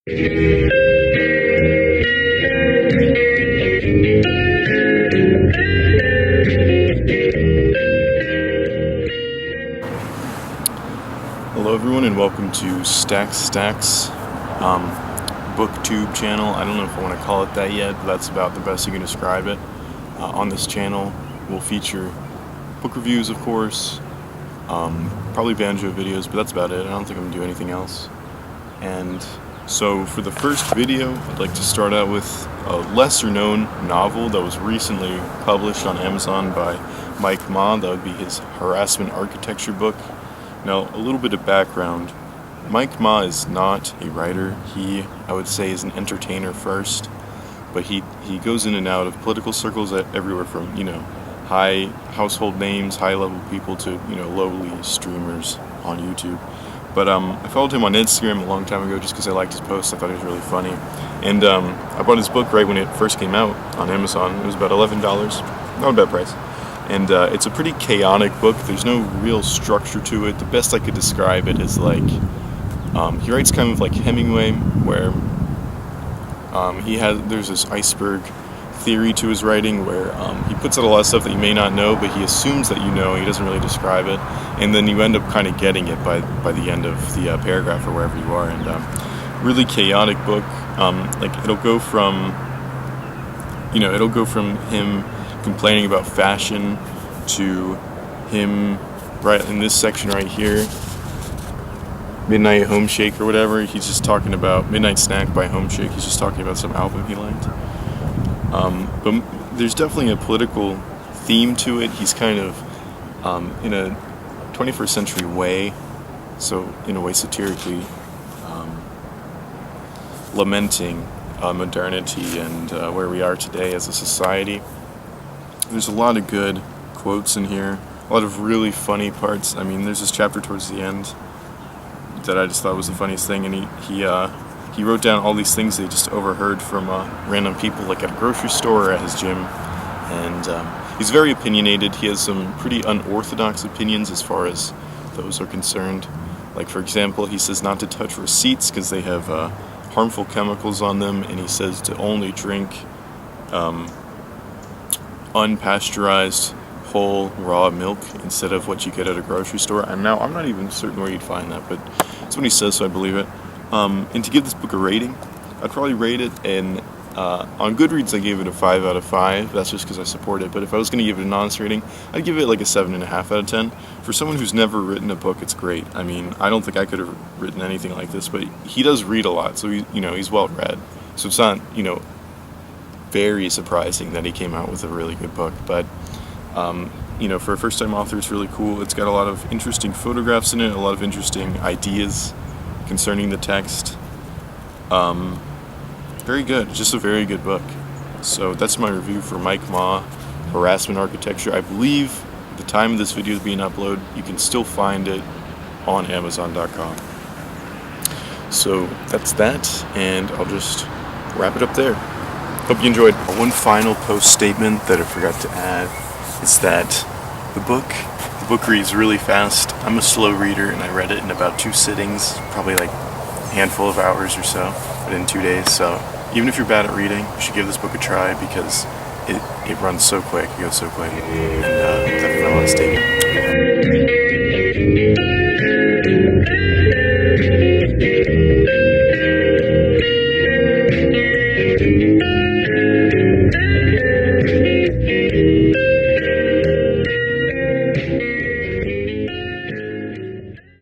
Hello everyone and welcome to Stacks booktube channel. I don't know if I want to call it that yet, but that's about the best you can describe it. On this channel we'll feature book reviews, of course, probably banjo videos, but that's about it. I don't think I'm going to do anything else. And so for the first video, I'd like to start out with a lesser known novel that was recently published on Amazon by Mike Ma. That would be his Harassment architecture book. Now, a little bit of background. Mike Ma is not a writer. He, I would say, is an entertainer first, but he goes in and out of political circles everywhere from, high household names, high-level people to, lowly streamers on YouTube. But I followed him on Instagram a long time ago just because I liked his posts. I thought he was really funny. And I bought his book right when it first came out on Amazon. It was about $11. Not a bad price. And it's a pretty chaotic book. There's no real structure to it. The best I could describe it is like, he writes kind of like Hemingway, where there's this iceberg theory to his writing where he puts out a lot of stuff that you may not know, but he assumes that you know. He doesn't really describe it, and then you end up kind of getting it by the end of the paragraph or wherever you are. And really chaotic book. Like it'll go from him complaining about fashion to him right in this section right here, Midnight Home Shake or whatever. He's just talking about Midnight Snack by Home Shake. He's just talking about some album he liked. But there's definitely a political theme to it. He's kind of in a 21st century way, so in a way satirically lamenting modernity and where we are today as a society. There's a lot of good quotes in here, a lot of really funny parts. I mean, there's this chapter towards the end that I just thought was the funniest thing, and he wrote down all these things that he just overheard from random people, like at a grocery store or at his gym. And he's very opinionated. He has some pretty unorthodox opinions as far as those are concerned. Like, for example, he says not to touch receipts because they have harmful chemicals on them, and he says to only drink unpasteurized whole raw milk instead of what you get at a grocery store. And now I'm not even certain where you'd find that, but that's what he says, so I believe it. And to give this book a rating, I'd probably rate it on Goodreads I gave it a 5 out of 5. That's just because I support it. But if I was going to give it an honest rating, I'd give it like a 7.5 out of 10. For someone who's never written a book, it's great. I mean, I don't think I could have written anything like this, but he does read a lot, so he's well read. So it's not, very surprising that he came out with a really good book. But for a first-time author, it's really cool. It's got a lot of interesting photographs in it, a lot of interesting ideas concerning the text. Very good. It's just a very good book. So that's my review for Mike Ma, Harassment Architecture. I believe at the time of this video is being uploaded, you can still find it on Amazon.com. So that's that, and I'll just wrap it up there. Hope you enjoyed. One final post statement that I forgot to add is that the book reads really fast. I'm a slow reader, and I read it in about 2 sittings, probably like a handful of hours or so, but in 2 days. So even if you're bad at reading, you should give this book a try because it runs so quick, it goes so quick, and definitely a lot of statement.